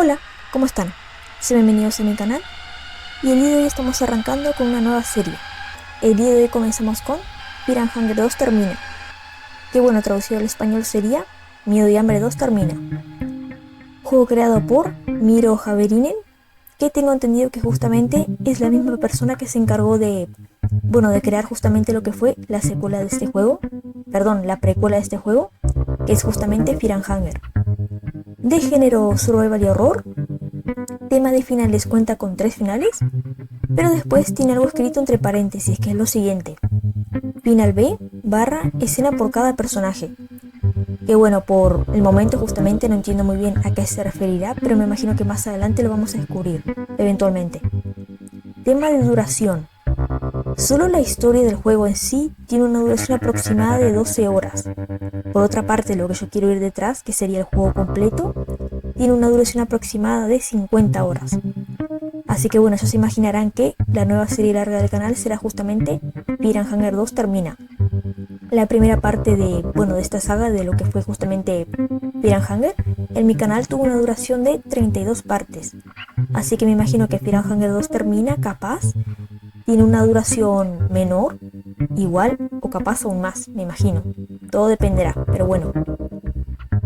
Hola, ¿cómo están? Sean bienvenidos a mi canal y el día de hoy estamos arrancando con una nueva serie. El día de hoy comenzamos con Piranha 2 termina, que bueno, traducido al español sería Miedo y Hambre 2 termina. Juego creado por Miro Häverinen, que tengo entendido que justamente es la misma persona que se encargó de crear justamente lo que fue la secuela de este juego, la precuela de este juego, que es justamente Piranha. De género survival y horror, tema de finales cuenta con 3 finales, pero después tiene algo escrito entre paréntesis, que es lo siguiente: final B / escena por cada personaje. Que bueno, por el momento justamente no entiendo muy bien a qué se referirá, pero me imagino que más adelante lo vamos a descubrir, eventualmente. Tema de duración. Solo la historia del juego en sí tiene una duración aproximada de 12 horas. Por otra parte, lo que yo quiero ir detrás, que sería el juego completo, tiene una duración aproximada de 50 horas. Así que bueno, ya se imaginarán que la nueva serie larga del canal será justamente Piranha 2 termina. La primera parte de esta saga, de lo que fue justamente Piranha, en mi canal tuvo una duración de 32 partes. Así que me imagino que Piranha 2 termina, capaz tiene una duración menor, igual o capaz aún más, me imagino. Todo dependerá, pero bueno.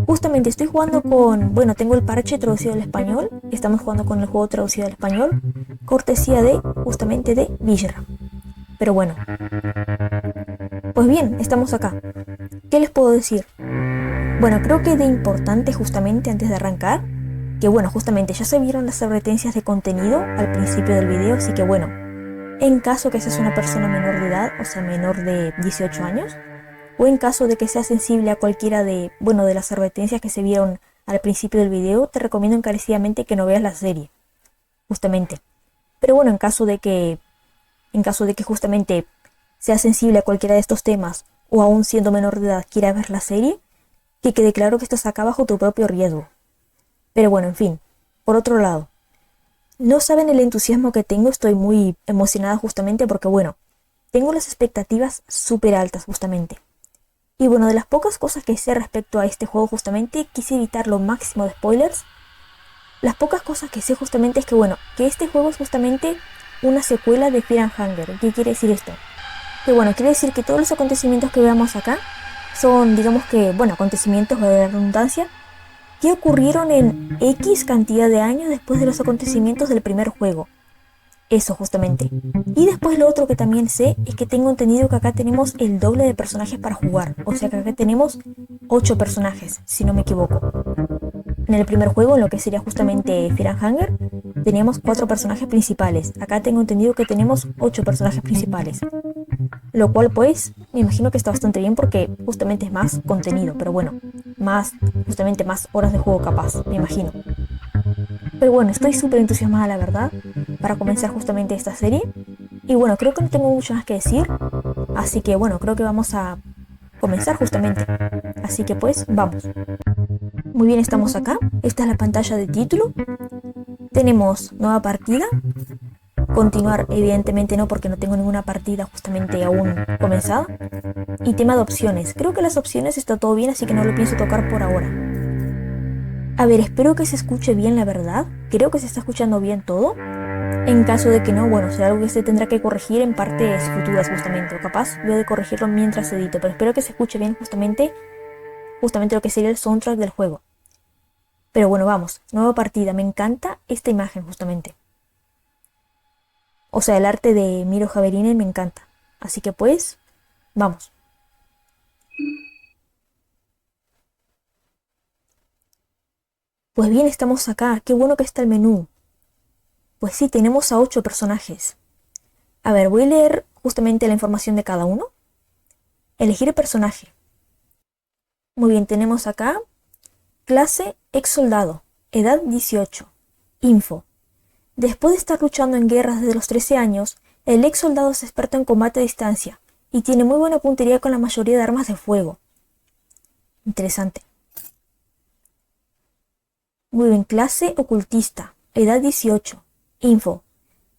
Justamente estoy jugando con, tengo el parche traducido al español, estamos jugando con el juego traducido al español, cortesía de, justamente de Villera. Pero bueno. Pues bien, estamos acá. ¿Qué les puedo decir? Bueno, creo que de importante justamente antes de arrancar, que justamente ya se vieron las advertencias de contenido al principio del video, así que en caso que seas una persona menor de edad, o sea menor de 18 años, o en caso de que seas sensible a cualquiera de las advertencias que se vieron al principio del video, te recomiendo encarecidamente que no veas la serie, justamente. Pero en caso de que justamente seas sensible a cualquiera de estos temas, o aún siendo menor de edad quieras ver la serie, que quede claro que estás acá bajo tu propio riesgo. Pero en fin, por otro lado, no saben el entusiasmo que tengo, estoy muy emocionada justamente porque tengo las expectativas súper altas justamente. Y de las pocas cosas que sé respecto a este juego justamente, quise evitar lo máximo de spoilers. Las pocas cosas que sé justamente es que este juego es justamente una secuela de Piranha. ¿Qué quiere decir esto? Que quiere decir que todos los acontecimientos que veamos acá son, digamos que, acontecimientos de redundancia, que ocurrieron en X cantidad de años después de los acontecimientos del primer juego. Eso justamente. Y después lo otro que también sé es que tengo entendido que acá tenemos el doble de personajes para jugar. O sea que acá tenemos 8 personajes, si no me equivoco. En el primer juego, en lo que sería justamente Piranha, teníamos 4 personajes principales. Acá tengo entendido que tenemos 8 personajes principales. Lo cual pues, me imagino que está bastante bien porque justamente es más contenido. Pero más horas de juego capaz, me imagino. Pero estoy súper entusiasmada la verdad para comenzar justamente esta serie. Y creo que no tengo mucho más que decir. Así que creo que vamos a comenzar justamente. Así que pues, vamos. Muy bien, estamos acá. Esta es la pantalla de título. Tenemos nueva partida. Continuar, evidentemente no, porque no tengo ninguna partida justamente aún comenzada. Y tema de opciones. Creo que las opciones está todo bien, así que no lo pienso tocar por ahora. A ver, espero que se escuche bien la verdad. Creo que se está escuchando bien todo. En caso de que no, será algo que se tendrá que corregir en partes futuras justamente. O capaz voy a corregirlo mientras edito. Pero espero que se escuche bien justamente lo que sería el soundtrack del juego. Pero vamos. Nueva partida. Me encanta esta imagen justamente. O sea, el arte de Miro Häverinen me encanta. Así que pues, vamos. Pues bien, estamos acá. Qué bueno que está el menú. Pues sí, tenemos a 8 personajes. A ver, voy a leer justamente la información de cada uno. Elegir personaje. Muy bien, tenemos acá clase ex soldado, edad 18. Info. Después de estar luchando en guerras desde los 13 años, el ex soldado es experto en combate a distancia y tiene muy buena puntería con la mayoría de armas de fuego. Interesante. Muy bien, clase ocultista, edad 18. Info.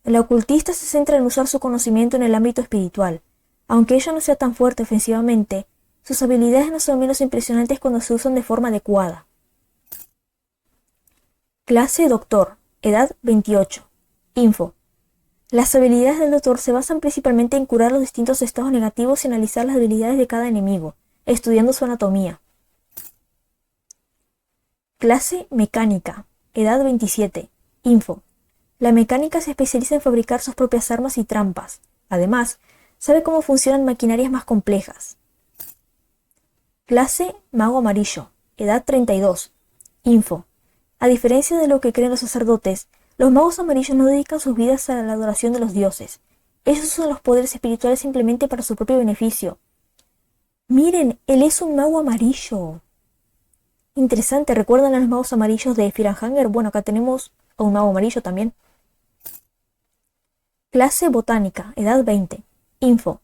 El ocultista se centra en usar su conocimiento en el ámbito espiritual. Aunque ella no sea tan fuerte ofensivamente, sus habilidades no son menos impresionantes cuando se usan de forma adecuada. Clase Doctor, edad 28. Info. Las habilidades del Doctor se basan principalmente en curar los distintos estados negativos y analizar las habilidades de cada enemigo, estudiando su anatomía. Clase Mecánica, edad 27. Info. La mecánica se especializa en fabricar sus propias armas y trampas. Además, sabe cómo funcionan maquinarias más complejas. Clase Mago Amarillo, edad 32. Info. A diferencia de lo que creen los sacerdotes, los magos amarillos no dedican sus vidas a la adoración de los dioses. Ellos usan los poderes espirituales simplemente para su propio beneficio. Miren, él es un mago amarillo. Interesante, ¿recuerdan a los magos amarillos de Firanhanger? Bueno, acá tenemos a un mago amarillo también. Clase Botánica, edad 20. Info.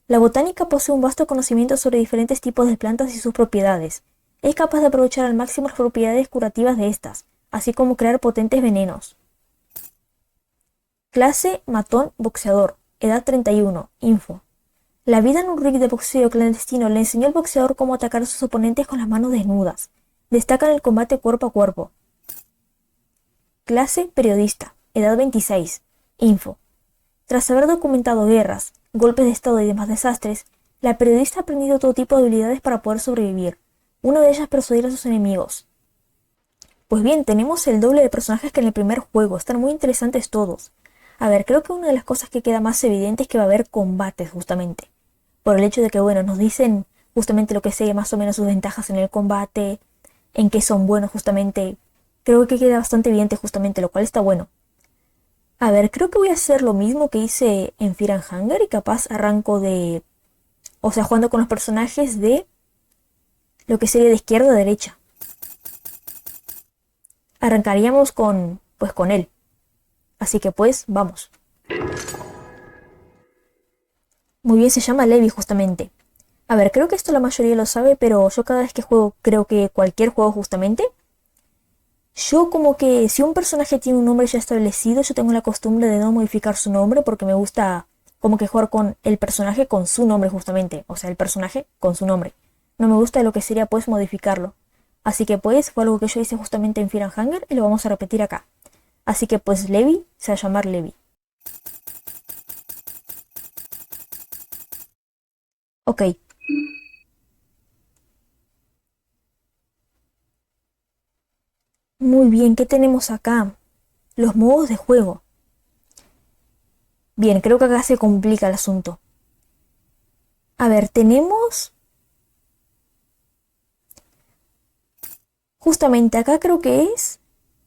La botánica posee un vasto conocimiento sobre diferentes tipos de plantas y sus propiedades. Es capaz de aprovechar al máximo las propiedades curativas de estas, así como crear potentes venenos. Clase Matón Boxeador, edad 31. Info. La vida en un ring de boxeo clandestino le enseñó al boxeador cómo atacar a sus oponentes con las manos desnudas. Destaca en el combate cuerpo a cuerpo. Clase Periodista, edad 26. Info. Tras haber documentado guerras, golpes de estado y demás desastres, la periodista ha aprendido todo tipo de habilidades para poder sobrevivir. Una de ellas es persuadir a sus enemigos. Pues bien, tenemos el doble de personajes que en el primer juego. Están muy interesantes todos. A ver, creo que una de las cosas que queda más evidente es que va a haber combates justamente. Por el hecho de que, bueno, nos dicen justamente lo que sería más o menos sus ventajas en el combate, en qué son buenos justamente. Creo que queda bastante evidente justamente, lo cual está bueno. A ver, creo que voy a hacer lo mismo que hice en Fear and Hunger y capaz arranco de... O sea, jugando con los personajes de... lo que sería de izquierda a derecha. Arrancaríamos con... pues con él. Así que pues, vamos. Muy bien, se llama Levi justamente. A ver, creo que esto la mayoría lo sabe, pero yo cada vez que juego, creo que cualquier juego justamente, yo como que si un personaje tiene un nombre ya establecido, yo tengo la costumbre de no modificar su nombre porque me gusta como que jugar con el personaje con su nombre justamente. O sea, el personaje con su nombre. No me gusta lo que sería pues modificarlo. Así que pues fue algo que yo hice justamente en Fear and Hunger y lo vamos a repetir acá. Así que pues Levi se va a llamar Levi. Ok. Muy bien, ¿qué tenemos acá? Los modos de juego. Bien, creo que acá se complica el asunto. A ver, tenemos... Justamente acá creo que es...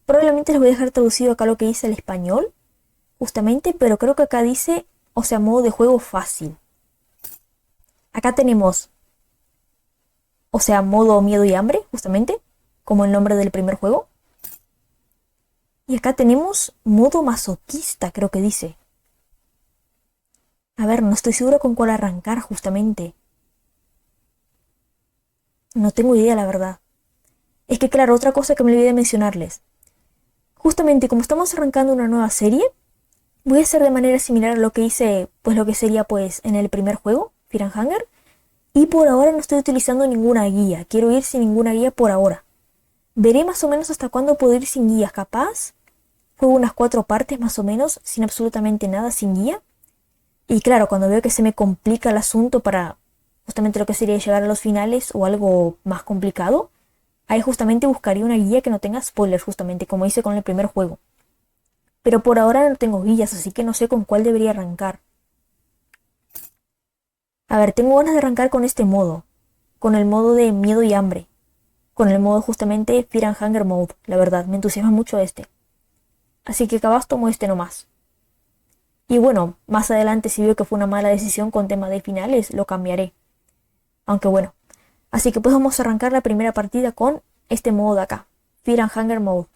Probablemente les voy a dejar traducido acá lo que dice el español. Justamente, pero creo que acá dice... O sea, modo de juego fácil. Acá tenemos... O sea, modo miedo y hambre, justamente. Como el nombre del primer juego. Y acá tenemos modo masoquista, creo que dice. A ver, no estoy seguro con cuál arrancar justamente. No tengo idea, la verdad. Es que claro, otra cosa que me olvidé de mencionarles. Justamente como estamos arrancando una nueva serie, voy a hacer de manera similar a lo que hice, pues lo que sería pues en el primer juego, Fear and Hunger. Y por ahora no estoy utilizando ninguna guía. Quiero ir sin ninguna guía por ahora. Veré más o menos hasta cuándo puedo ir sin guías, capaz. Juego unas 4 partes más o menos, sin absolutamente nada, sin guía. Y claro, cuando veo que se me complica el asunto para justamente lo que sería llegar a los finales o algo más complicado, ahí justamente buscaría una guía que no tenga spoilers, justamente como hice con el primer juego. Pero por ahora no tengo guías, así que no sé con cuál debería arrancar. A ver, tengo ganas de arrancar con este modo. Con el modo de miedo y hambre. Con el modo justamente Fear and Hunger Mode. La verdad, me entusiasma mucho este. Así que capaz tomo este nomás. Y bueno, más adelante si veo que fue una mala decisión con tema de finales, lo cambiaré. Aunque bueno. Así que pues vamos a arrancar la primera partida con este modo de acá. Fear and Hunger Mode.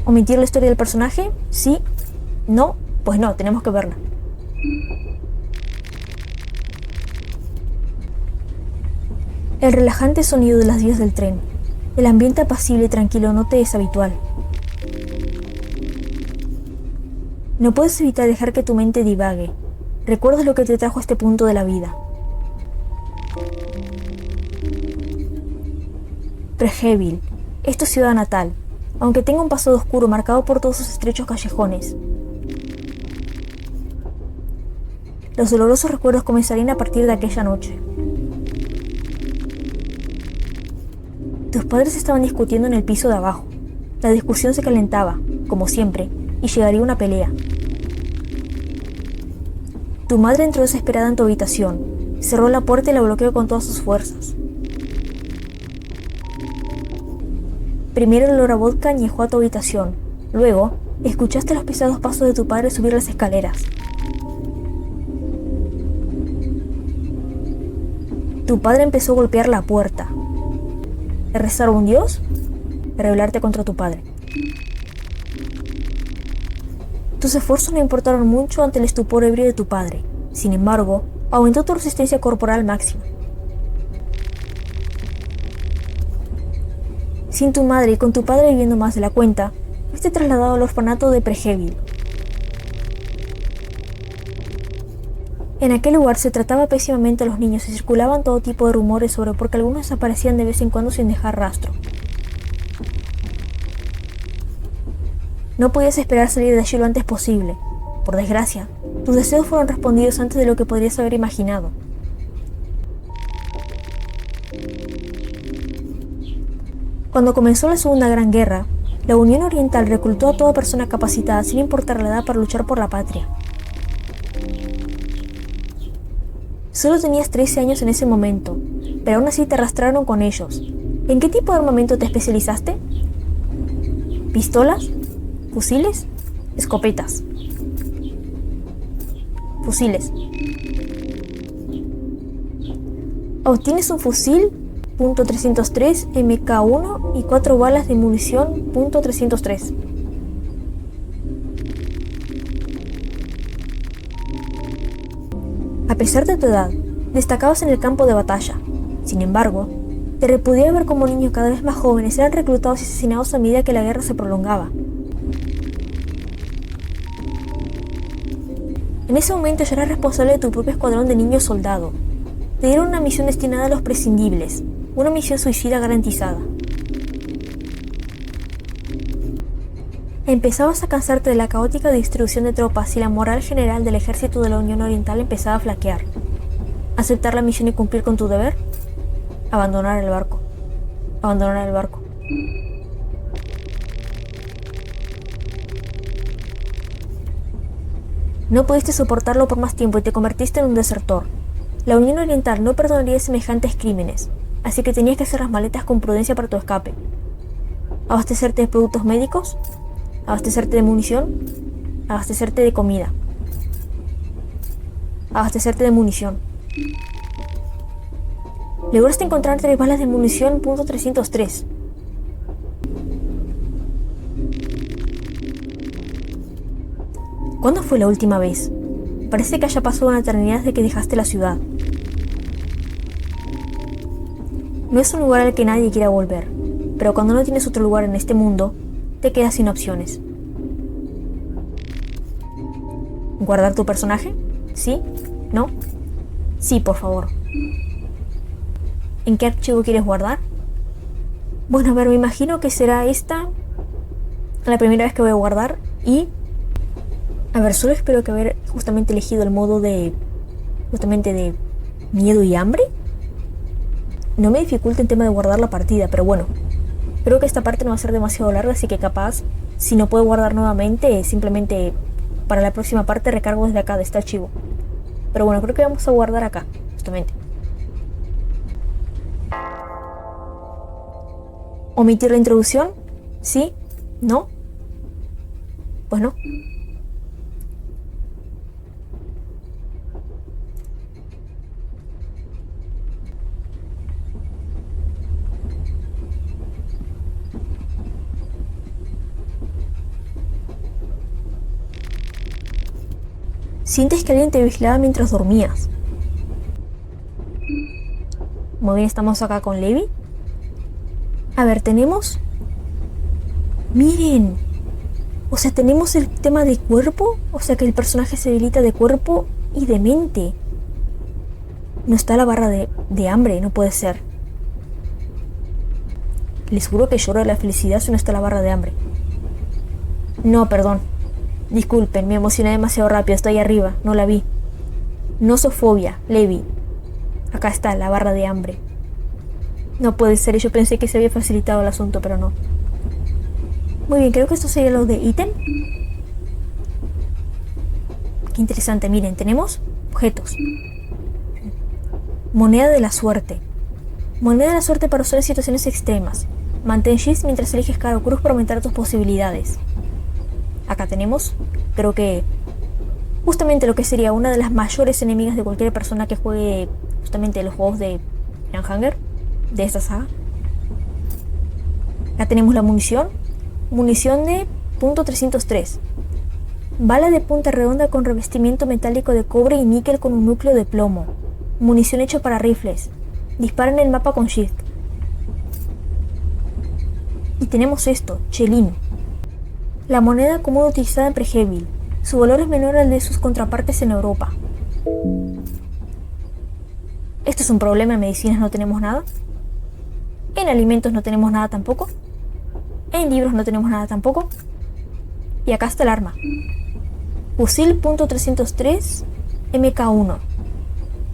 ¿Omitir la historia del personaje? Sí. No. Pues no, tenemos que verla. El relajante sonido de las vías del tren. El ambiente apacible y tranquilo no te es habitual. No puedes evitar dejar que tu mente divague. Recuerda lo que te trajo a este punto de la vida. Pregeville es tu ciudad natal, aunque tenga un pasado oscuro marcado por todos sus estrechos callejones. Los dolorosos recuerdos comenzarían a partir de aquella noche. Tus padres estaban discutiendo en el piso de abajo. La discusión se calentaba, como siempre, y llegaría una pelea. Tu madre entró desesperada en tu habitación, cerró la puerta y la bloqueó con todas sus fuerzas. Primero el olor a vodka añejó a tu habitación, luego escuchaste los pesados pasos de tu padre subir las escaleras. Tu padre empezó a golpear la puerta. ¿Rezar a un dios? Rebelarte contra tu padre. Tus esfuerzos no importaron mucho ante el estupor ebrio de tu padre. Sin embargo, aumentó tu resistencia corporal máxima. Sin tu madre y con tu padre viviendo más de la cuenta, fuiste trasladado al orfanato de Pregeville. En aquel lugar se trataba pésimamente a los niños y circulaban todo tipo de rumores sobre por qué algunos desaparecían de vez en cuando sin dejar rastro. No podías esperar salir de allí lo antes posible. Por desgracia, tus deseos fueron respondidos antes de lo que podrías haber imaginado. Cuando comenzó la Segunda Gran Guerra, la Unión Oriental reclutó a toda persona capacitada sin importar la edad para luchar por la patria. Solo tenías 13 años en ese momento, pero aún así te arrastraron con ellos. ¿En qué tipo de armamento te especializaste? ¿Pistolas? ¿Fusiles? Escopetas. Fusiles. Obtienes un fusil .303 MK1 y 4 balas de munición .303. A pesar de tu edad, destacabas en el campo de batalla. Sin embargo, te repudiaba ver cómo niños cada vez más jóvenes eran reclutados y asesinados a medida que la guerra se prolongaba. En ese momento ya eras responsable de tu propio escuadrón de niños soldado. Te dieron una misión destinada a los prescindibles, una misión suicida garantizada. Empezabas a cansarte de la caótica distribución de tropas y la moral general del ejército de la Unión Oriental empezaba a flaquear. ¿Aceptar la misión y cumplir con tu deber? Abandonar el barco. Abandonar el barco. No pudiste soportarlo por más tiempo y te convertiste en un desertor. La Unión Oriental no perdonaría semejantes crímenes, así que tenías que hacer las maletas con prudencia para tu escape. Abastecerte de productos médicos, abastecerte de munición, abastecerte de comida, abastecerte de munición. Lograste encontrar 3 balas de munición .303. ¿Cuándo fue la última vez? Parece que haya pasado una eternidad desde que dejaste la ciudad. No es un lugar al que nadie quiera volver, pero cuando no tienes otro lugar en este mundo, te quedas sin opciones. ¿Guardar tu personaje? ¿Sí? ¿No? Sí, por favor. ¿En qué archivo quieres guardar? Bueno, a ver, me imagino que será esta la primera vez que voy a guardar y... A ver, solo espero que haber justamente elegido el modo de... justamente de miedo y hambre. No me dificulta el tema de guardar la partida, pero bueno. Creo que esta parte no va a ser demasiado larga, así que capaz, si no puedo guardar nuevamente, simplemente para la próxima parte recargo desde acá, de este archivo. Pero bueno, creo que vamos a guardar acá, justamente. ¿Omitir la introducción? ¿Sí? ¿No? Pues no. Sientes que alguien te vigilaba mientras dormías. Muy bien, estamos acá con Levi. A ver, tenemos... ¡Miren! O sea, tenemos el tema de cuerpo, o sea que el personaje se debilita de cuerpo y de mente. No está la barra de hambre, no puede ser. Les juro que lloro de la felicidad si no está la barra de hambre. No, perdón. Disculpen, me emocioné demasiado rápido, estoy arriba, no la vi. Nosofobia, Levi. Acá está, la barra de hambre. No puede ser, yo pensé que se había facilitado el asunto, pero no. Muy bien, creo que esto sería lo de ítem. Qué interesante, miren, tenemos objetos. Moneda de la suerte. Moneda de la suerte para usar en situaciones extremas. Mantén Shift mientras eliges cara o cruz para aumentar tus posibilidades. Acá tenemos, creo que justamente lo que sería una de las mayores enemigas de cualquier persona que juegue justamente los juegos de Hunger, de esta saga. Acá tenemos la munición. Munición de .303. Bala de punta redonda con revestimiento metálico de cobre y níquel con un núcleo de plomo. Munición hecho para rifles. Dispara en el mapa con Shift. Y tenemos esto, Chelín. La moneda común utilizada en Prehevil. Su valor es menor al de sus contrapartes en Europa. Esto es un problema, en medicinas no tenemos nada. En alimentos no tenemos nada tampoco. En libros no tenemos nada tampoco. Y acá está el arma. Fusil .303 MK1.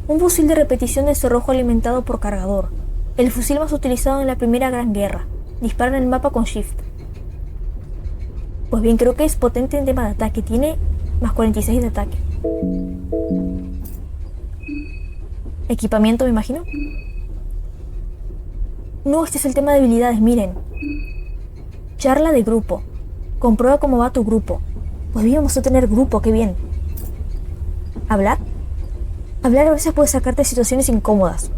Un fusil de repetición de cerrojo alimentado por cargador. El fusil más utilizado en la Primera Gran Guerra. Dispara en el mapa con Shift. Pues bien, creo que es potente en tema de ataque. Tiene más 46 de ataque. Equipamiento, me imagino. No, este es el tema de habilidades, miren. Charla de grupo. Comprueba cómo va tu grupo. Pues bien, vamos a tener grupo, qué bien. ¿Hablar? Hablar a veces puede sacarte de situaciones incómodas.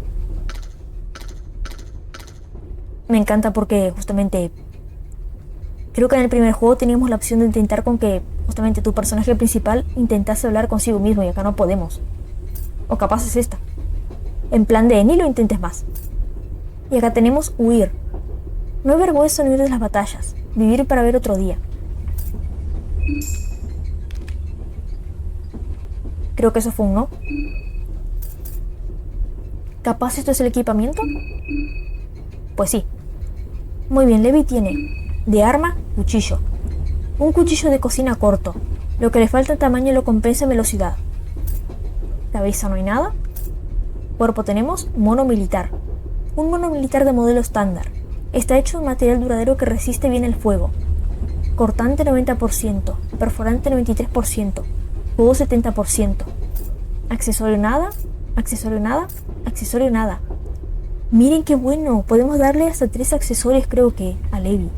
Me encanta porque justamente creo que en el primer juego teníamos la opción de intentar con que justamente tu personaje principal intentase hablar consigo mismo y acá no podemos. O capaz es esta. En plan de ni lo intentes más. Y acá tenemos huir. No hay vergüenza en huir de las batallas. Vivir para ver otro día. Creo que eso fue un no. ¿Capaz esto es el equipamiento? Pues sí. Muy bien, Levi tiene de arma, cuchillo. Un cuchillo de cocina corto. Lo que le falta en tamaño lo compensa en velocidad. Cabeza no hay nada. Cuerpo tenemos mono militar. Un mono militar de modelo estándar. Está hecho de material duradero que resiste bien el fuego. Cortante 90%, perforante 93%, fuego 70%. Accesorio nada, accesorio nada, accesorio nada. Miren qué bueno, podemos darle hasta 3 accesorios creo que a Levi.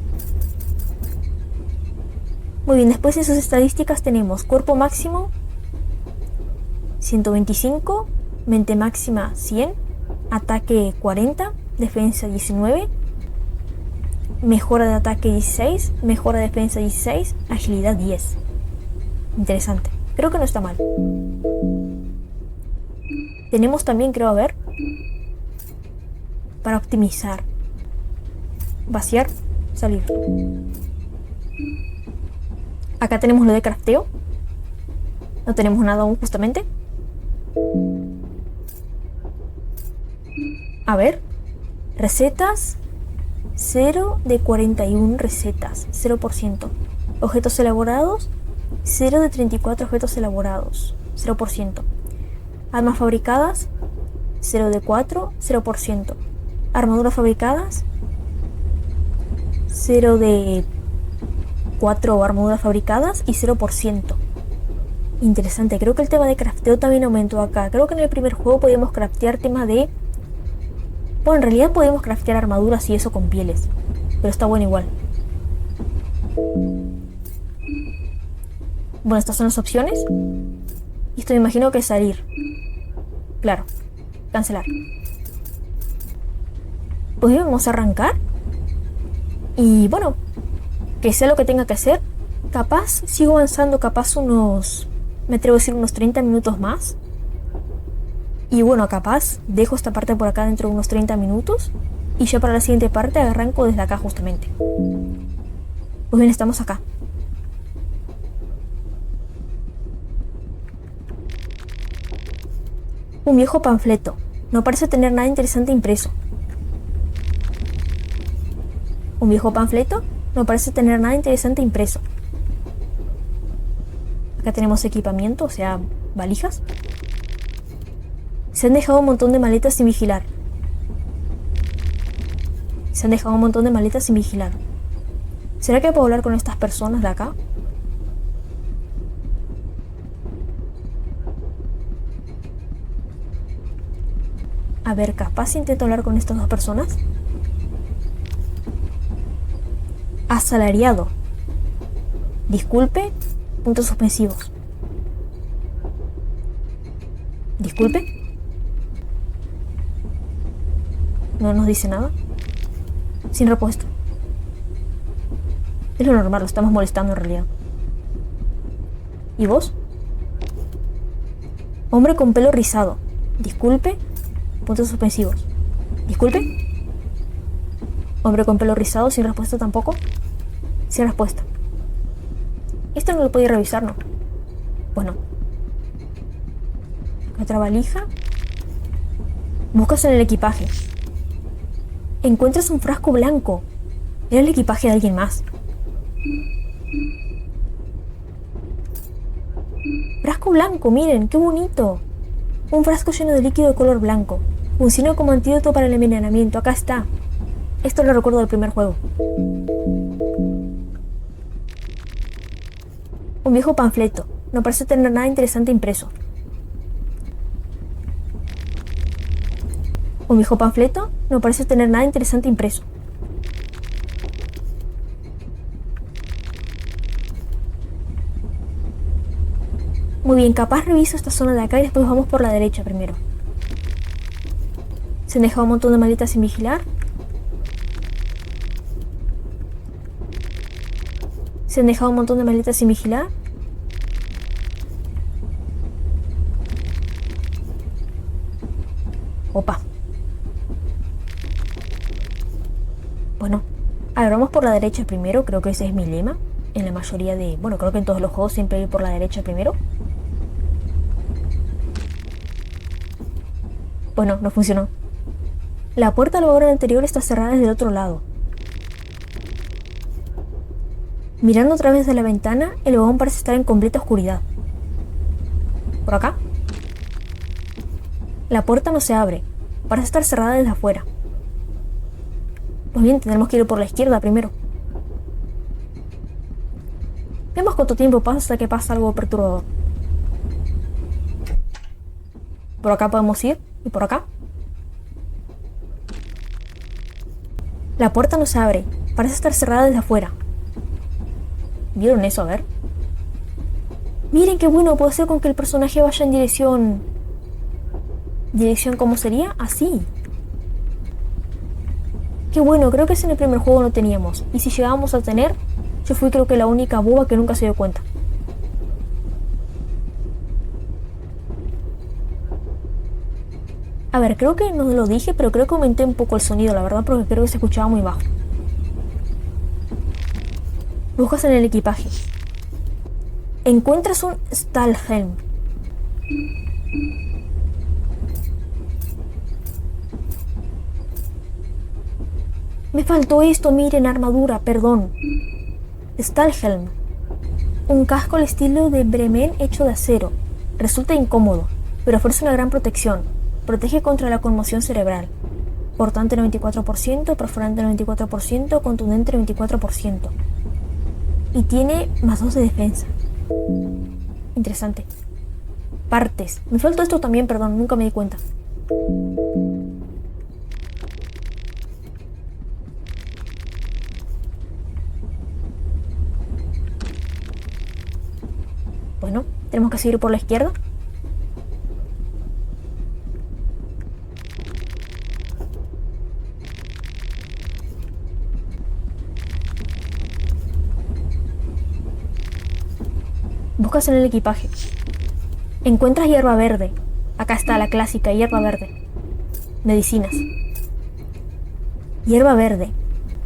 Muy bien, después de sus estadísticas tenemos cuerpo máximo 125, mente máxima 100, ataque 40, defensa 19, mejora de ataque 16, mejora de defensa 16, agilidad 10. Interesante, creo que no está mal. Tenemos también, creo, a ver, para optimizar, vaciar, salir. Acá tenemos lo de crafteo. No tenemos nada aún justamente. A ver, recetas 0 de 41 recetas, 0%. Objetos elaborados 0 de 34 objetos elaborados, 0%. Armas fabricadas 0 de 4, 0%. Armaduras fabricadas 0 de 4 armaduras fabricadas y 0%. Interesante, creo que el tema de crafteo también aumentó acá. Creo que en el primer juego podíamos craftear tema de... Bueno, en realidad podemos craftear armaduras y eso con pieles, pero está bueno igual. Bueno, estas son las opciones. Y esto me imagino que es salir. Claro, cancelar. Pues bien, vamos a arrancar. Y bueno, que sea lo que tenga que hacer. Capaz sigo avanzando, capaz unos... Me atrevo a decir unos 30 minutos más. Y bueno, capaz dejo esta parte por acá dentro de unos 30 minutos. Y ya para la siguiente parte arranco desde acá justamente. Pues bien, estamos acá. Un viejo panfleto. No parece tener nada interesante impreso. Un viejo panfleto. No parece tener nada interesante impreso. Acá tenemos equipamiento, o sea, valijas. Se han dejado un montón de maletas sin vigilar. Se han dejado un montón de maletas sin vigilar. ¿Será que puedo hablar con estas personas de acá? A ver, capaz intento hablar con estas dos personas. Asalariado. Disculpe. Puntos suspensivos. Disculpe. No nos dice nada. Sin repuesto. Es lo normal, lo estamos molestando en realidad. ¿Y vos? Hombre con pelo rizado. Disculpe. Puntos suspensivos. Disculpe. Hombre con pelo rizado, sin respuesta tampoco. Sin respuesta. Esto no lo podía revisar, ¿no? Bueno. Otra valija. Buscas en el equipaje. Encuentras un frasco blanco. Era el equipaje de alguien más. Frasco blanco, miren, qué bonito. Un frasco lleno de líquido de color blanco. Funciona como antídoto para el envenenamiento. Acá está. Esto lo recuerdo del primer juego. Un viejo panfleto. No parece tener nada interesante impreso. Un viejo panfleto. No parece tener nada interesante impreso. Muy bien, capaz reviso esta zona de acá y después vamos por la derecha primero. Se han dejado un montón de maletas sin vigilar. Se han dejado un montón de maletas sin vigilar. Opa. Bueno, a ver, vamos por la derecha primero. Creo que ese es mi lema. En la mayoría de... Bueno, creo que en todos los juegos siempre ir por la derecha primero. Bueno, no funcionó. La puerta al vagón anterior está cerrada desde el otro lado. Mirando a través de la ventana, el vagón parece estar en completa oscuridad. ¿Por acá? La puerta no se abre. Parece estar cerrada desde afuera. Pues bien, tendremos que ir por la izquierda primero. Vemos cuánto tiempo pasa hasta que pasa algo perturbador. Por acá podemos ir. ¿Y por acá? La puerta no se abre. Parece estar cerrada desde afuera. ¿Vieron eso? A ver. Miren qué bueno. Puedo hacer con que el personaje vaya en dirección... ¿Dirección cómo sería? Así. Qué bueno. Creo que ese en el primer juego no teníamos. Y si llegábamos a tener... Yo fui creo que la única boba que nunca se dio cuenta. A ver, creo que no lo dije, pero creo que aumenté un poco el sonido, la verdad, porque creo que se escuchaba muy bajo. Buscas en el equipaje. Encuentras un Stahlhelm. Me faltó esto, miren, armadura, perdón. Stahlhelm. Un casco al estilo de Bremen hecho de acero. Resulta incómodo, pero ofrece una gran protección. Protege contra la conmoción cerebral. Cortante 94%, perforante 94%, contundente 94%. Y tiene +2 de defensa. Interesante. Partes. Me faltó esto también, perdón, nunca me di cuenta. Bueno, tenemos que seguir por la izquierda. Buscas en el equipaje. Encuentras hierba verde. Acá está la clásica hierba verde. Medicinas. Hierba verde.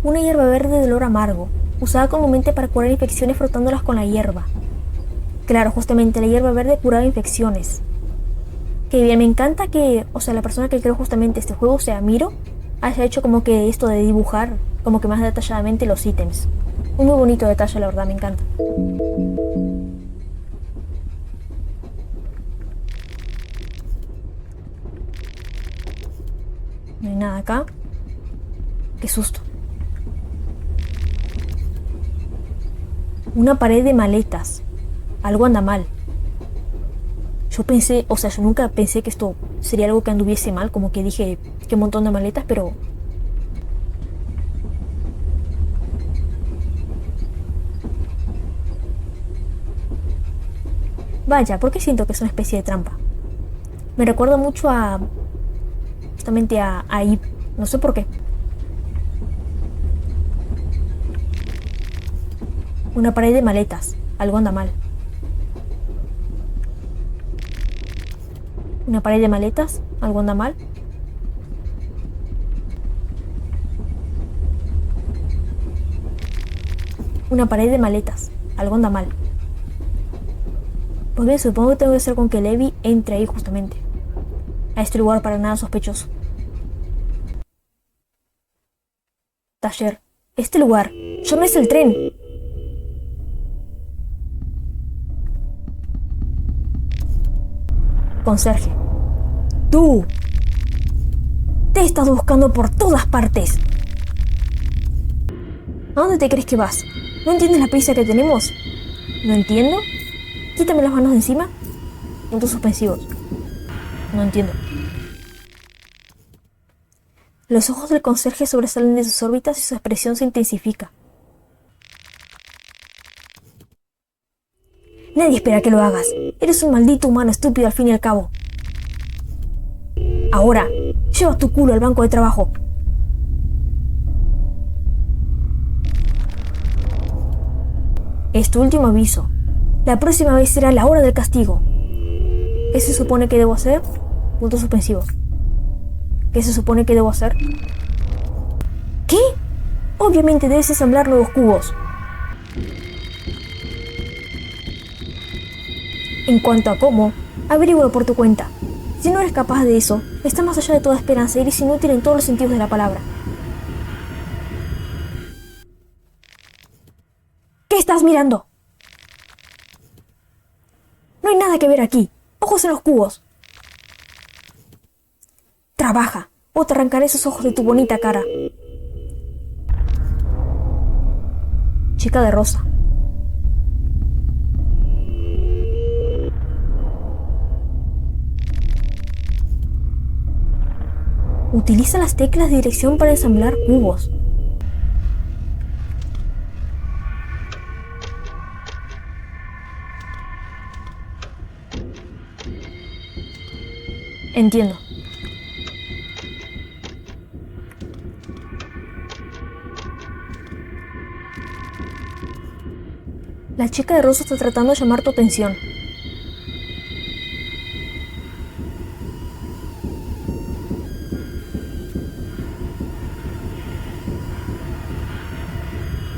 Una hierba verde de olor amargo, usada comúnmente para curar infecciones frotándolas con la hierba. Claro, justamente la hierba verde curaba infecciones. Que bien, me encanta que, o sea, la persona que creó justamente este juego, o sea, Miro, haya hecho como que esto de dibujar como que más detalladamente los ítems. Un muy bonito detalle, la verdad, me encanta. No hay nada acá. Qué susto. Una pared de maletas. Algo anda mal. Yo pensé, o sea, yo nunca pensé que esto sería algo que anduviese mal, como que dije, qué montón de maletas, pero... Vaya, ¿por qué siento que es una especie de trampa? Me recuerda mucho a... justamente a Eve. No sé por qué. Una pared de maletas. Algo anda mal. Una pared de maletas. Algo anda mal. Una pared de maletas. Algo anda mal. Pues bien, supongo que tengo que hacer con que Levi entre ahí justamente. A este lugar para nada sospechoso. Taller. Este lugar. Yo no es el tren. Conserje. ¡Tú! Te he estado buscando por todas partes. ¿A dónde te crees que vas? ¿No entiendes la prisa que tenemos? ¿No entiendo? Quítame las manos de encima. Puntos suspensivos. No entiendo. Los ojos del conserje sobresalen de sus órbitas y su expresión se intensifica. Nadie espera que lo hagas. Eres un maldito humano estúpido al fin y al cabo. Ahora, lleva tu culo al banco de trabajo. Es tu último aviso. La próxima vez será la hora del castigo. ¿Qué se supone que debo hacer? Puntos suspensivos. ¿Qué se supone que debo hacer? ¿Qué? Obviamente debes ensamblar nuevos cubos. En cuanto a cómo, averígualo por tu cuenta. Si no eres capaz de eso, está más allá de toda esperanza y eres inútil en todos los sentidos de la palabra. ¿Qué estás mirando? No hay nada que ver aquí. Ojos en los cubos. Trabaja, o te arrancaré esos ojos de tu bonita cara. Chica de rosa. Utiliza las teclas de dirección para ensamblar cubos. Entiendo. La chica de rosa está tratando de llamar tu atención.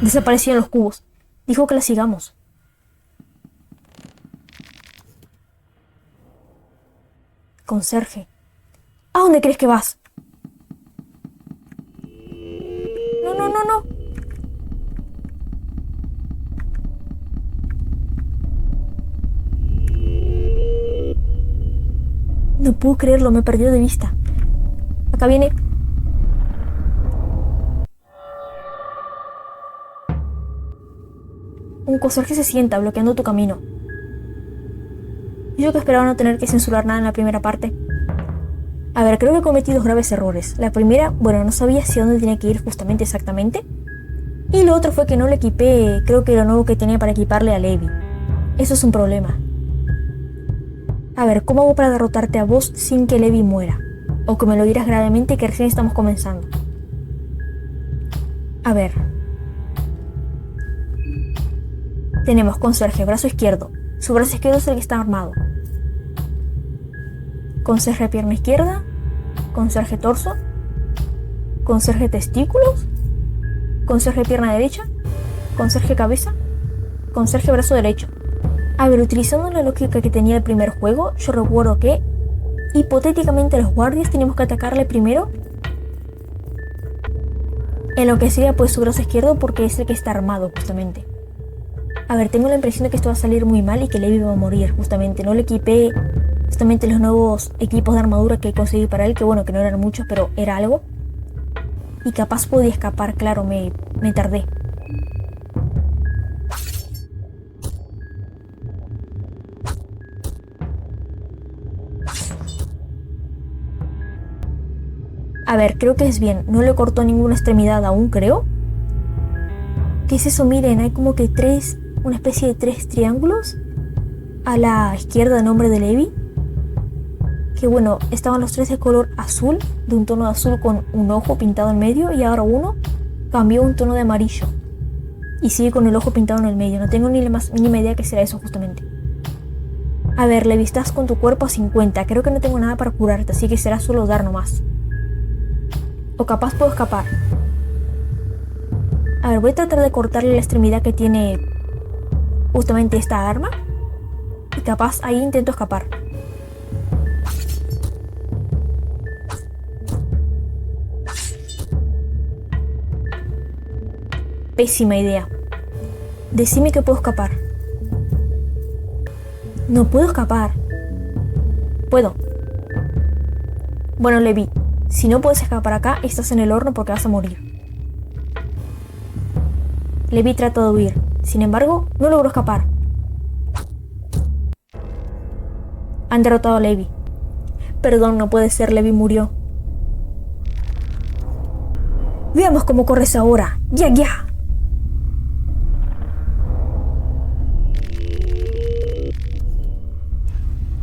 Desaparecieron los cubos. Dijo que la sigamos. Conserje. ¿A dónde crees que vas? No, no, no, no. No puedo creerlo, me perdió de vista. Acá viene. Un conserje se sienta bloqueando tu camino. Yo que esperaba no tener que censurar nada en la primera parte. A ver, creo que cometí dos graves errores. La primera, bueno, no sabía hacia dónde tenía que ir justamente exactamente. Y lo otro fue que no le equipé, creo que lo nuevo que tenía para equiparle a Levi. Eso es un problema. A ver, ¿cómo hago para derrotarte a vos sin que Levi muera? O que me lo dirás gravemente que recién estamos comenzando. A ver. Tenemos conserje, brazo izquierdo. Su brazo izquierdo es el que está armado. Conserje pierna izquierda. Conserje torso. Conserje testículos. Conserje pierna derecha. Conserje cabeza. Conserje brazo derecho. A ver, utilizando la lógica que tenía el primer juego, yo recuerdo que hipotéticamente los guardias tenemos que atacarle primero en lo que sería pues su brazo izquierdo, porque es el que está armado justamente. A ver, tengo la impresión de que esto va a salir muy mal y que Levi va a morir justamente. No le equipé justamente los nuevos equipos de armadura que conseguí para él, que bueno, que no eran muchos, pero era algo. Y capaz podía escapar, claro, me tardé. A ver, creo que es bien. No le cortó ninguna extremidad aún, creo. ¿Qué es eso? Miren, hay como que una especie de 3 triángulos a la izquierda de nombre de Levi. Que bueno, estaban los 3 de color azul, de un tono de azul con un ojo pintado en medio, y ahora uno cambió un tono de amarillo. Y sigue con el ojo pintado en el medio. No tengo ni la más mínima idea qué será eso justamente. A ver, Levi, estás con tu cuerpo a 50. Creo que no tengo nada para curarte, así que será solo dar nomás. O capaz puedo escapar. A ver, voy a tratar de cortarle la extremidad que tiene justamente esta arma. Y capaz ahí intento escapar. Pésima idea. Decime que puedo escapar. No puedo escapar. Puedo. Bueno, Levi, si no puedes escapar acá, estás en el horno porque vas a morir. Levi trata de huir. Sin embargo, no logró escapar. Han derrotado a Levi. Perdón, no puede ser, Levi murió. Veamos cómo corres ahora. ¡Ya, ya!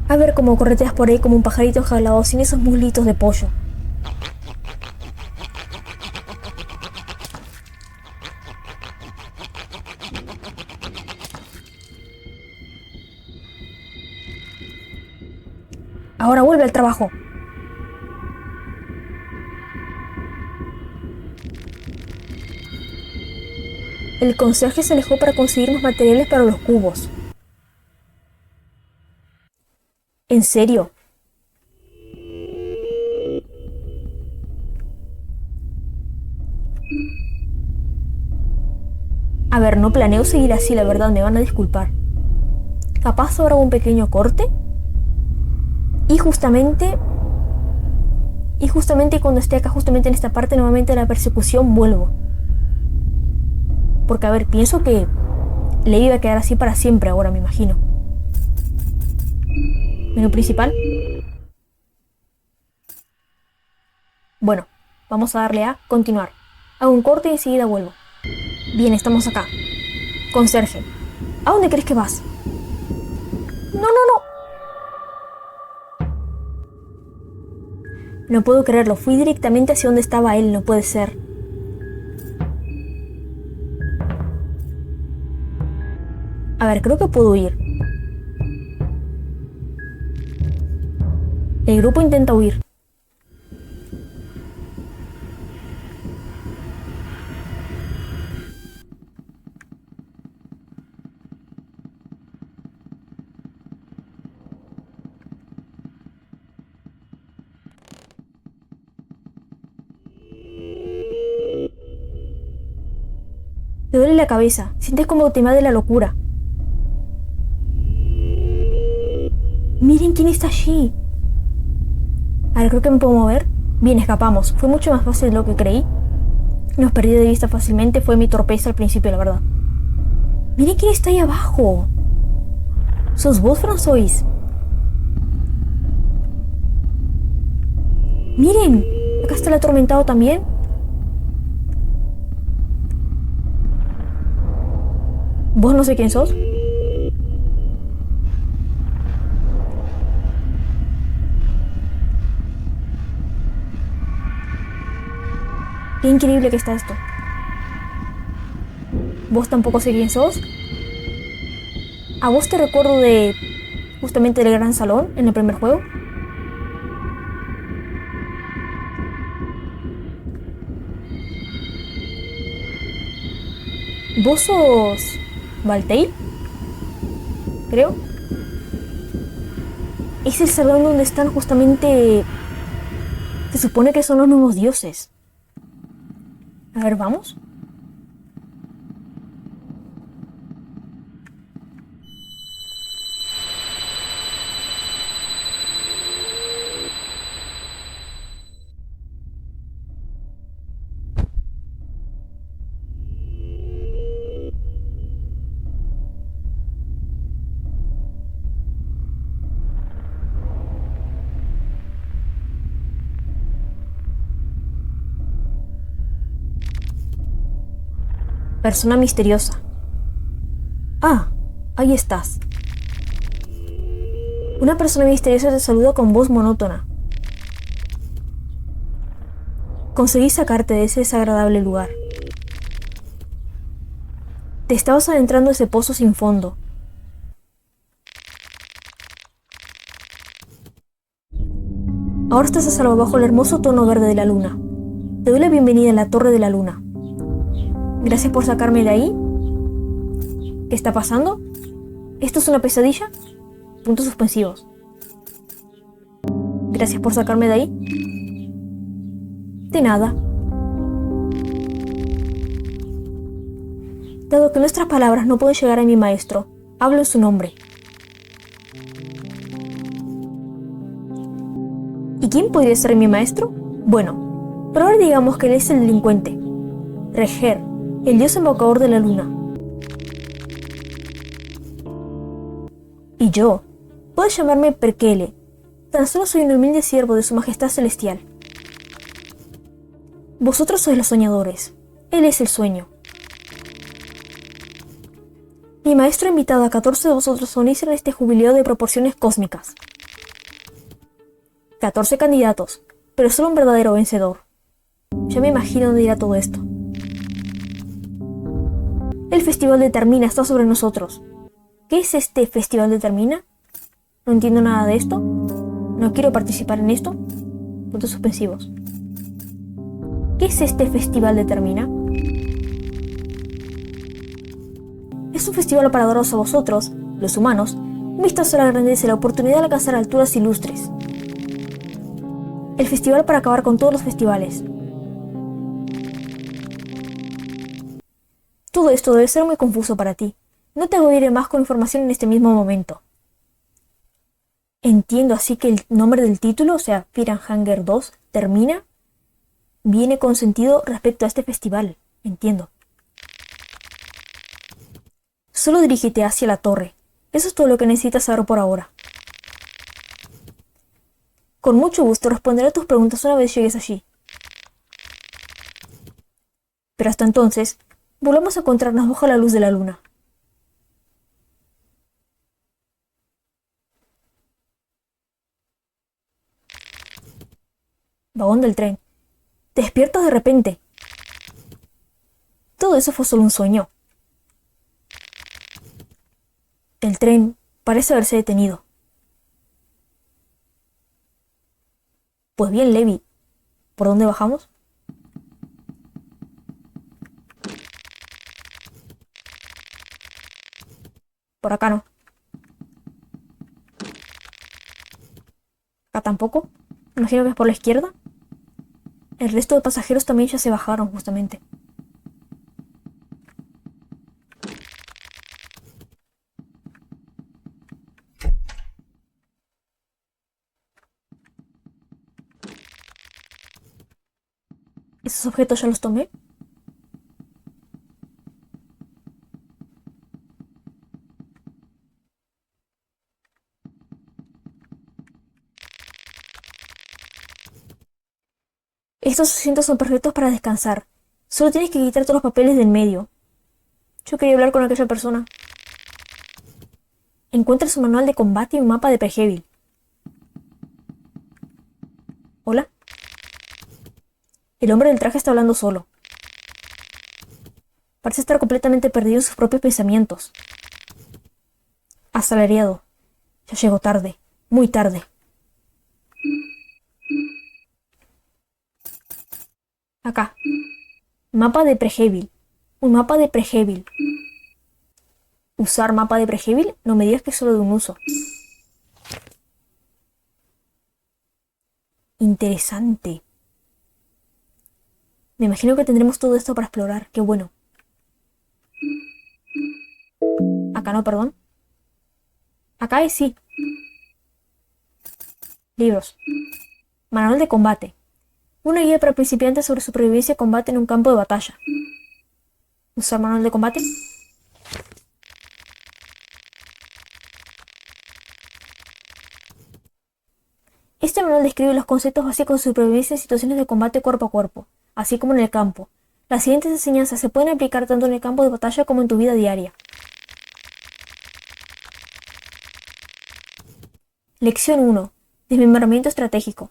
A ver cómo correteas por ahí como un pajarito jalado sin esos muslitos de pollo. Ahora vuelve al trabajo. El conserje se alejó para conseguir más materiales para los cubos. ¿En serio? A ver, no planeo seguir así, la verdad, me van a disculpar. Capaz ahora un pequeño corte. Y justamente cuando esté acá, justamente en esta parte nuevamente de la persecución, vuelvo. Porque a ver, pienso que Levi va a quedar así para siempre ahora, me imagino. Menú principal. Bueno, vamos a darle a continuar. Hago un corte y enseguida vuelvo. Bien, estamos acá. Conserje. ¿A dónde crees que vas? No, no, no. No puedo creerlo, fui directamente hacia donde estaba él, no puede ser. A ver, creo que puedo huir. El grupo intenta huir. Te duele la cabeza, sientes como te invade la locura. Miren quién está allí. A ver, creo que me puedo mover. Bien, escapamos. Fue mucho más fácil de lo que creí. Nos perdí de vista fácilmente, fue mi torpeza al principio, la verdad. Miren quién está ahí abajo. ¿Sos vos, François? Miren, acá está el atormentado también. ¿Vos no sé quién sos? Qué increíble que está esto. ¿Vos tampoco sé quién sos? ¿A vos te recuerdo de justamente del gran salón en el primer juego? ¿Vos sos Valtail? Creo. Es el salón donde están justamente... Se supone que son los nuevos dioses. A ver, vamos. Persona misteriosa. Ah, ahí estás. Una persona misteriosa te saluda con voz monótona. Conseguí sacarte de ese desagradable lugar. Te estabas adentrando ese pozo sin fondo. Ahora estás a salvo bajo el hermoso tono verde de la luna. Te doy la bienvenida en la Torre de la Luna. Gracias por sacarme de ahí. ¿Qué está pasando? ¿Esto es una pesadilla? Puntos suspensivos. Gracias por sacarme de ahí. De nada. Dado que nuestras palabras no pueden llegar a mi maestro, hablo en su nombre. ¿Y quién podría ser mi maestro? Bueno, pero ahora digamos que él es el delincuente. Reger, el dios embaucador de la luna. Y yo, puedes llamarme Perkele. Tan solo soy un humilde siervo de su majestad celestial. Vosotros sois los soñadores. Él es el sueño. Mi maestro ha invitado a 14 de vosotros a unirse en este jubileo de proporciones cósmicas. 14 candidatos, pero solo un verdadero vencedor. Ya me imagino dónde irá todo esto. El Festival de Termina está sobre nosotros. ¿Qué es este Festival de Termina? No entiendo nada de esto. No quiero participar en esto. Puntos suspensivos. ¿Qué es este Festival de Termina? Es un festival para daros a vosotros, los humanos, un vistazo a la grandeza y la oportunidad de alcanzar alturas ilustres. El festival para acabar con todos los festivales. Todo esto debe ser muy confuso para ti. No te agobiaré más con información en este mismo momento. Entiendo así que el nombre del título, o sea, Firanhanger 2, termina, viene con sentido respecto a este festival. Entiendo. Solo dirígete hacia la torre. Eso es todo lo que necesitas saber por ahora. Con mucho gusto responderé a tus preguntas una vez llegues allí. Pero hasta entonces, volvamos a encontrarnos bajo la luz de la luna. Vagón del tren. Te despiertas de repente. Todo eso fue solo un sueño. El tren parece haberse detenido. Pues bien, Levi, ¿por dónde bajamos? Por acá no. Acá tampoco. Imagino que es por la izquierda. El resto de pasajeros también ya se bajaron, justamente. ¿Esos objetos ya los tomé? Estos asientos son perfectos para descansar. Solo tienes que quitarte los papeles del medio. Yo quería hablar con aquella persona. Encuentra su manual de combate y un mapa de Pregevil. ¿Hola? El hombre del traje está hablando solo. Parece estar completamente perdido en sus propios pensamientos. Asalariado. Ya llegó tarde. Muy tarde. Acá. Mapa de Pregevil. Un mapa de Pregevil. ¿Usar mapa de Pregevil? No me digas que es solo de un uso. Interesante. Me imagino que tendremos todo esto para explorar. Qué bueno. Acá no, perdón. Acá es sí. Libros. Manual de combate. Una guía para principiantes sobre supervivencia y combate en un campo de batalla. Usar manual de combate. Este manual describe los conceptos básicos de supervivencia en situaciones de combate cuerpo a cuerpo, así como en el campo. Las siguientes enseñanzas se pueden aplicar tanto en el campo de batalla como en tu vida diaria. Lección 1. Desmembramiento estratégico.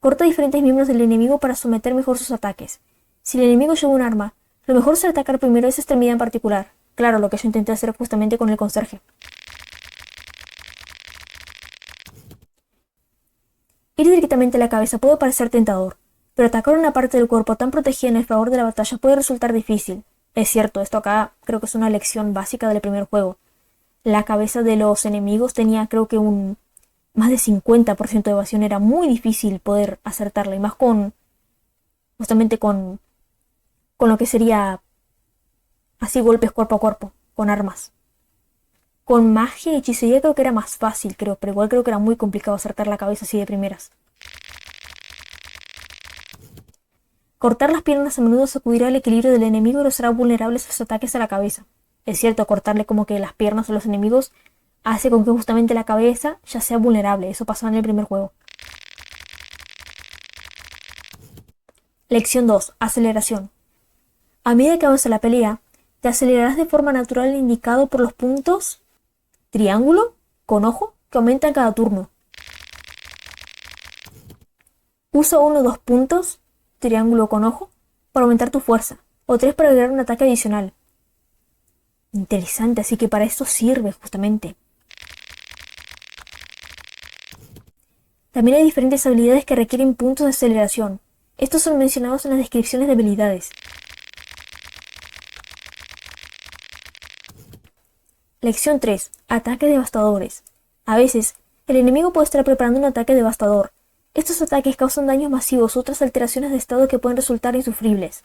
Corta diferentes miembros del enemigo para someter mejor sus ataques. Si el enemigo lleva un arma, lo mejor será atacar primero esa extremidad en particular. Claro, lo que yo intenté hacer justamente con el conserje. Ir directamente a la cabeza puede parecer tentador, pero atacar una parte del cuerpo tan protegida en el favor de la batalla puede resultar difícil. Es cierto, esto acá creo que es una lección básica del primer juego. La cabeza de los enemigos tenía creo que un más de 50% de evasión, era muy difícil poder acertarla, y más justamente con lo que sería así golpes cuerpo a cuerpo, con armas. Con magia y hechicería creo que era más fácil, creo, pero igual creo que era muy complicado acertar la cabeza así de primeras. Cortar las piernas a menudo sacudirá el equilibrio del enemigo y los hará vulnerables a sus ataques a la cabeza. Es cierto, cortarle como que las piernas a los enemigos hace con que justamente la cabeza ya sea vulnerable. Eso pasaba en el primer juego. Lección 2. Aceleración. A medida que avanza la pelea, te acelerarás de forma natural indicado por los puntos triángulo con ojo que aumentan cada turno. Usa 1 o 2 puntos triángulo con ojo para aumentar tu fuerza, o 3 para agregar un ataque adicional. Interesante, así que para esto sirve justamente. También hay diferentes habilidades que requieren puntos de aceleración. Estos son mencionados en las descripciones de habilidades. Lección 3. Ataques devastadores. A veces, el enemigo puede estar preparando un ataque devastador. Estos ataques causan daños masivos u otras alteraciones de estado que pueden resultar insufribles.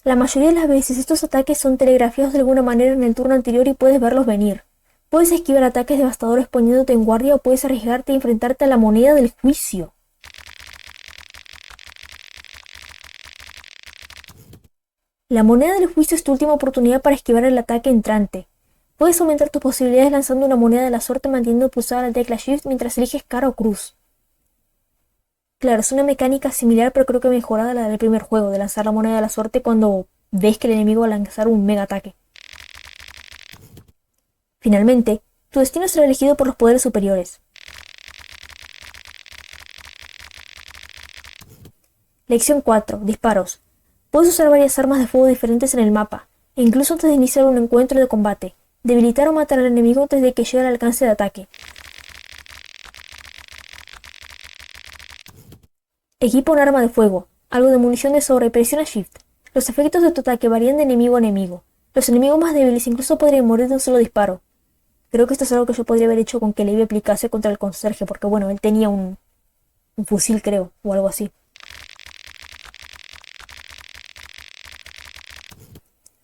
La mayoría de las veces estos ataques son telegrafiados de alguna manera en el turno anterior y puedes verlos venir. Puedes esquivar ataques devastadores poniéndote en guardia o puedes arriesgarte a enfrentarte a la moneda del juicio. La moneda del juicio es tu última oportunidad para esquivar el ataque entrante. Puedes aumentar tus posibilidades lanzando una moneda de la suerte manteniendo pulsada la tecla Shift mientras eliges cara o cruz. Claro, es una mecánica similar pero creo que mejorada a la del primer juego, de lanzar la moneda de la suerte cuando ves que el enemigo va a lanzar un mega ataque. Finalmente, tu destino será elegido por los poderes superiores. Lección 4. Disparos. Puedes usar varias armas de fuego diferentes en el mapa, e incluso antes de iniciar un encuentro de combate, debilitar o matar al enemigo antes de que llegue al alcance de ataque. Equipa un arma de fuego, algo de munición de sobra y presiona Shift. Los efectos de tu ataque varían de enemigo a enemigo. Los enemigos más débiles incluso podrían morir de un solo disparo. Creo que esto es algo que yo podría haber hecho con que Levi aplicase contra el conserje, porque bueno, él tenía un fusil creo, o algo así.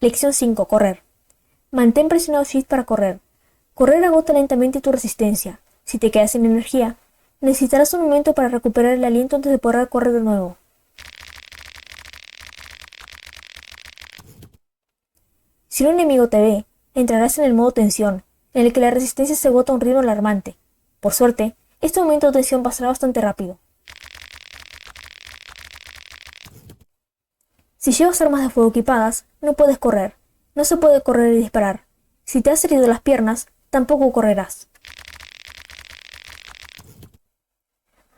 Lección 5. Correr. Mantén presionado Shift para correr. Correr agota lentamente tu resistencia. Si te quedas sin energía, necesitarás un momento para recuperar el aliento antes de poder correr de nuevo. Si un enemigo te ve, entrarás en el modo tensión, en el que la resistencia se agota a un ritmo alarmante. Por suerte, este momento de tensión pasará bastante rápido. Si llevas armas de fuego equipadas, no puedes correr. No se puede correr y disparar. Si te has herido las piernas, tampoco correrás.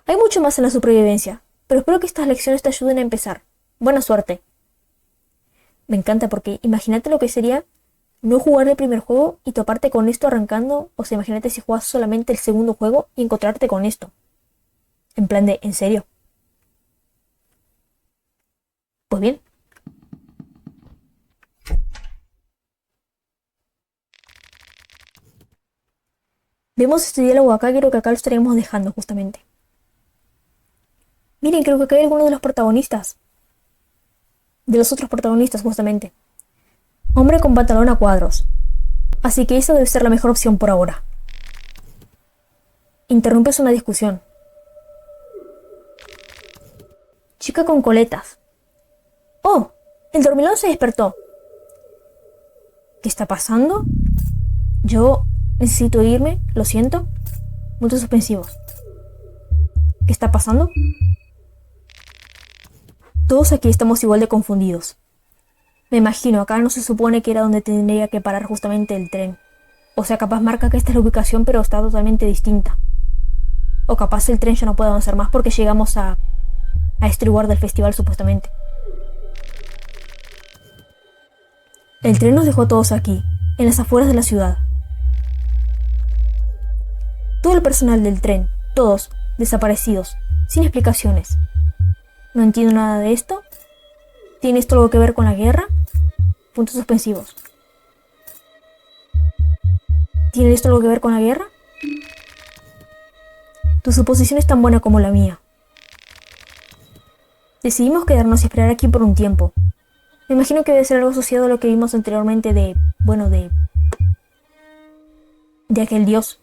Hay mucho más en la supervivencia, pero espero que estas lecciones te ayuden a empezar. Buena suerte. Me encanta porque imagínate lo que sería no jugar el primer juego y toparte con esto arrancando, o sea, imagínate si juegas solamente el segundo juego y encontrarte con esto. En plan de, ¿en serio? Pues bien. Vemos este diálogo acá, creo que acá lo estaríamos dejando justamente. Miren, creo que acá hay alguno de los protagonistas. De los otros protagonistas, justamente. Hombre con pantalón a cuadros. Así que esa debe ser la mejor opción por ahora. Interrumpes una discusión. Chica con coletas. ¡Oh! El dormilón se despertó. ¿Qué está pasando? Yo necesito irme, lo siento. Puntos suspensivos. ¿Qué está pasando? Todos aquí estamos igual de confundidos. Me imagino, acá no se supone que era donde tendría que parar justamente el tren. O sea, capaz marca que esta es la ubicación, pero está totalmente distinta. O capaz el tren ya no puede avanzar más porque llegamos a este lugar del festival supuestamente. El tren nos dejó a todos aquí, en las afueras de la ciudad. Todo el personal del tren, todos, desaparecidos, sin explicaciones. No entiendo nada de esto. ¿Tiene esto algo que ver con la guerra? Puntos suspensivos. ¿Tiene esto algo que ver con la guerra? Tu suposición es tan buena como la mía. Decidimos quedarnos y esperar aquí por un tiempo. Me imagino que debe ser algo asociado a lo que vimos anteriormente de aquel dios.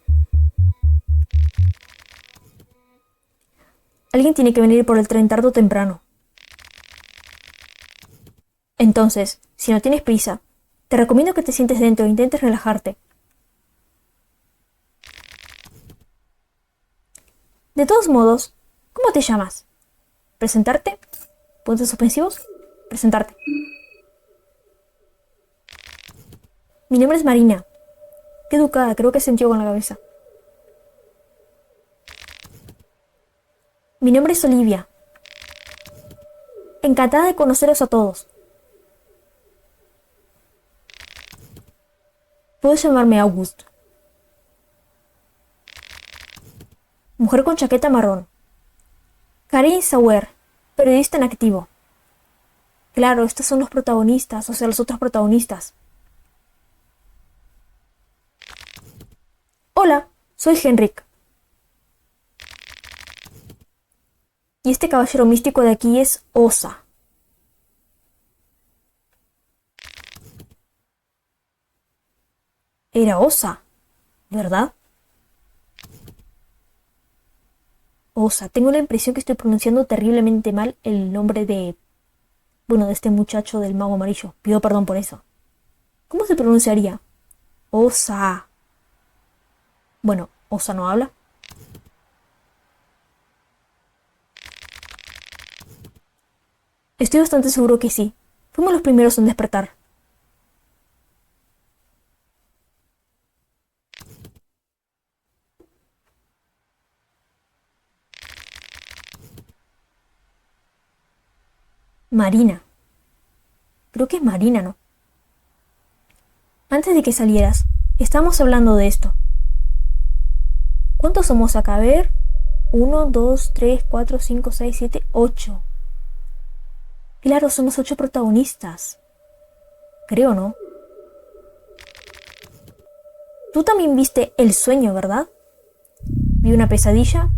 Alguien tiene que venir por el tren tarde o temprano. Entonces, si no tienes prisa, te recomiendo que te sientes dentro e intentes relajarte. De todos modos, ¿cómo te llamas? ¿Presentarte? ¿Puntos suspensivos? Presentarte. Mi nombre es Marina. Qué educada, creo que sintió con la cabeza. Mi nombre es Olivia. Encantada de conoceros a todos. Puedes llamarme August. Mujer con chaqueta marrón. Karin Sauer, periodista en activo. Claro, estos son los protagonistas, o sea, los otros protagonistas. Hola, soy Henrik. Y este caballero místico de aquí es Osa. Era Osa, ¿verdad? Osa, tengo la impresión que estoy pronunciando terriblemente mal el nombre de este muchacho del mago amarillo. Pido perdón por eso. ¿Cómo se pronunciaría? Osa. Bueno, Osa no habla. Estoy bastante seguro que sí. Fuimos los primeros en despertar. Marina. Creo que es Marina, ¿no? Antes de que salieras, estábamos hablando de esto. ¿Cuántos somos acá? A ver. 1, 2, 3, 4, 5, 6, 7, 8. Claro, somos 8 protagonistas. Creo, ¿no? Tú también viste el sueño, ¿verdad? Vi una pesadilla.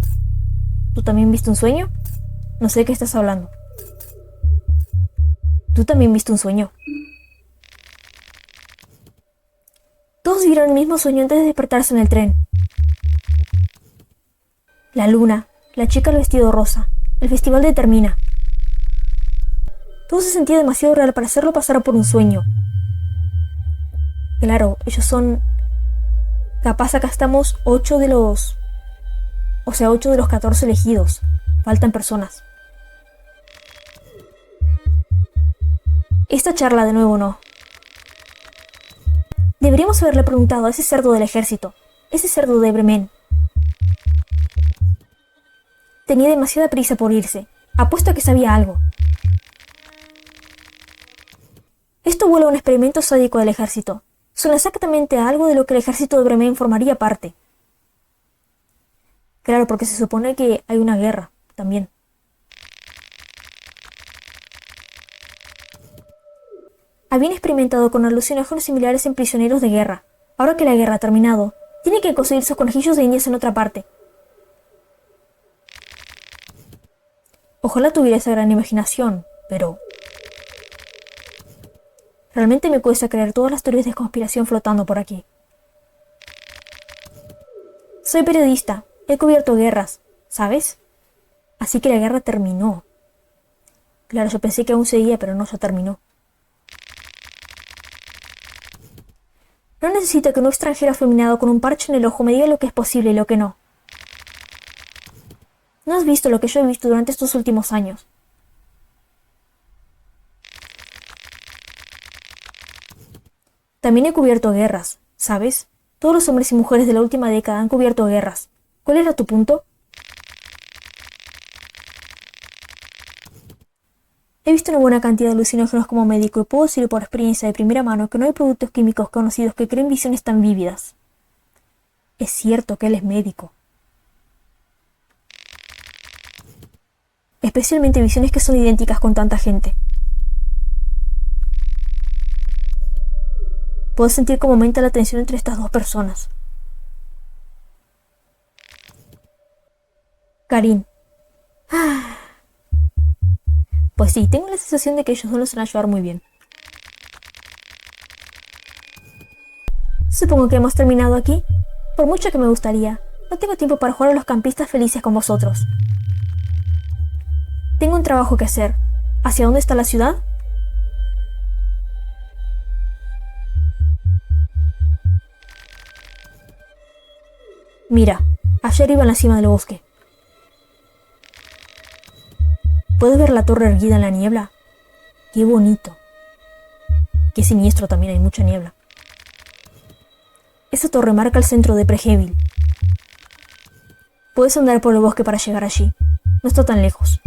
¿Tú también viste un sueño? No sé de qué estás hablando. ¿Tú también viste un sueño? Todos vieron el mismo sueño antes de despertarse en el tren. La luna, la chica al vestido rosa, el festival determina. Todo se sentía demasiado real para hacerlo pasar por un sueño. Claro, ellos son... Capaz acá estamos 8 de los 14 elegidos. Faltan personas. Esta charla de nuevo no. Deberíamos haberle preguntado a ese cerdo del ejército, ese cerdo de Bremen. Tenía demasiada prisa por irse. Apuesto a que sabía algo. Esto vuelve a un experimento sádico del ejército. Son exactamente algo de lo que el ejército de Bremen formaría parte. Claro, porque se supone que hay una guerra también. Habían experimentado con alucinógenos similares en prisioneros de guerra. Ahora que la guerra ha terminado, Tiene que conseguir sus conejillos de indias en otra parte. Ojalá tuviera esa gran imaginación, pero... realmente me cuesta creer todas las teorías de conspiración flotando por aquí. Soy periodista, he cubierto guerras, ¿sabes? Así que la guerra terminó. Claro, yo pensé que aún seguía, pero no, ya terminó. No necesito que un extranjero afeminado con un parche en el ojo me diga lo que es posible y lo que no. No has visto lo que yo he visto durante estos últimos años. También he cubierto guerras, ¿sabes? Todos los hombres y mujeres de la última década han cubierto guerras. ¿Cuál era tu punto? He visto una buena cantidad de alucinógenos como médico y puedo decir por experiencia de primera mano que no hay productos químicos conocidos que creen visiones tan vívidas. Es cierto que él es médico. Especialmente visiones que son idénticas con tanta gente. Puedo sentir cómo aumenta la tensión entre estas dos personas. Karin. Pues sí, tengo la sensación de que ellos no nos van a ayudar muy bien. Supongo que hemos terminado aquí. Por mucho que me gustaría, no tengo tiempo para jugar a los campistas felices con vosotros. Tengo un trabajo que hacer. ¿Hacia dónde está la ciudad? Mira, allá arriba en la cima del bosque. ¿Puedes ver la torre erguida en la niebla? ¡Qué bonito! Qué siniestro también, hay mucha niebla. Esa torre marca el centro de Prejevil. Puedes andar por el bosque para llegar allí. No está tan lejos.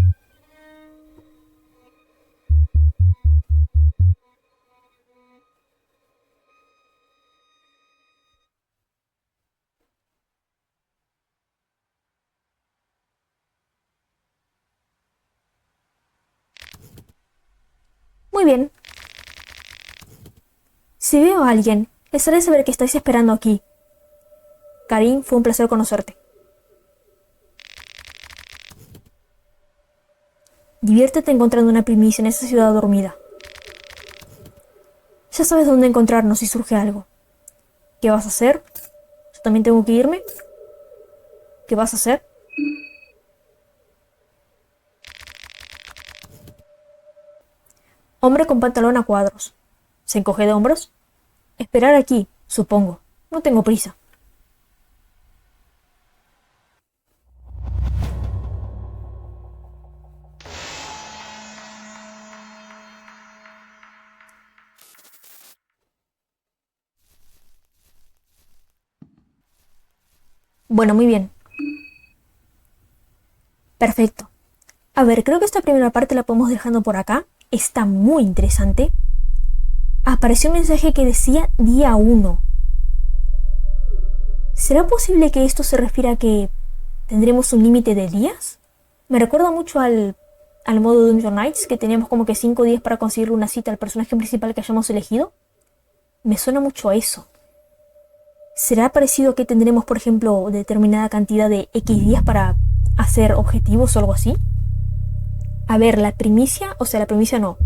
Muy bien. Si veo a alguien, les haré saber que estáis esperando aquí. Karin, fue un placer conocerte. Diviértete encontrando una primicia en esa ciudad dormida. Ya sabes dónde encontrarnos si surge algo. ¿Qué vas a hacer? ¿Yo también tengo que irme? ¿Qué vas a hacer? Hombre con pantalón a cuadros. ¿Se encoge de hombros? Esperar aquí, supongo. No tengo prisa. Bueno, muy bien. Perfecto. A ver, creo que esta primera parte la podemos dejando por acá. Está muy interesante. Apareció un mensaje que decía día 1. ¿Será posible que esto se refiera a que tendremos un límite de días? Me recuerda mucho al modo Dungeon Knights, que teníamos como que 5 días para conseguir una cita al personaje principal que hayamos elegido. Me suena mucho a eso. ¿Será parecido que tendremos, por ejemplo, determinada cantidad de X días para hacer objetivos o algo así? A ver, la primicia no.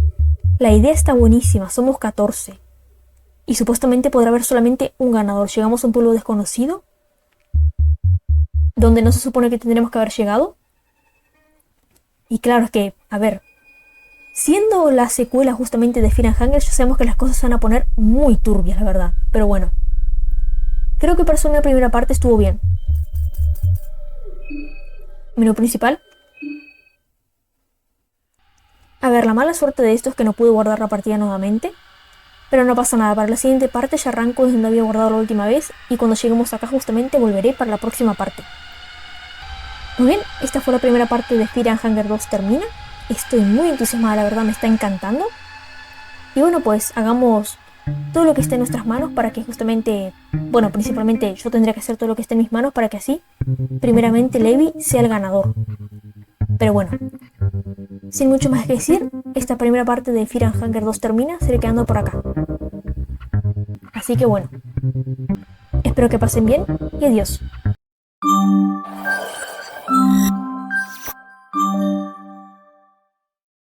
La idea está buenísima, somos 14. Y supuestamente podrá haber solamente un ganador. Llegamos a un pueblo desconocido, donde no se supone que tendremos que haber llegado. Y claro, es que, a ver, siendo la secuela justamente de Fear and Hunger, ya sabemos que las cosas se van a poner muy turbias, la verdad. Pero bueno, creo que para hacer una primera parte estuvo bien. Menú principal. A ver, la mala suerte de esto es que no pude guardar la partida nuevamente. Pero no pasa nada, para la siguiente parte ya arranco desde donde había guardado la última vez. Y cuando lleguemos acá justamente volveré para la próxima parte. Muy bien, esta fue la primera parte de Fear and Hunger 2 termina. Estoy muy entusiasmada, la verdad me está encantando. Y bueno, pues hagamos todo lo que esté en nuestras manos para que justamente... Bueno, principalmente yo tendría que hacer todo lo que esté en mis manos para que así, primeramente Levi sea el ganador. Pero bueno, sin mucho más que decir, esta primera parte de Fear and Hunger 2 termina, seré quedando por acá. Así que bueno, espero Espero que pasen bien y adiós.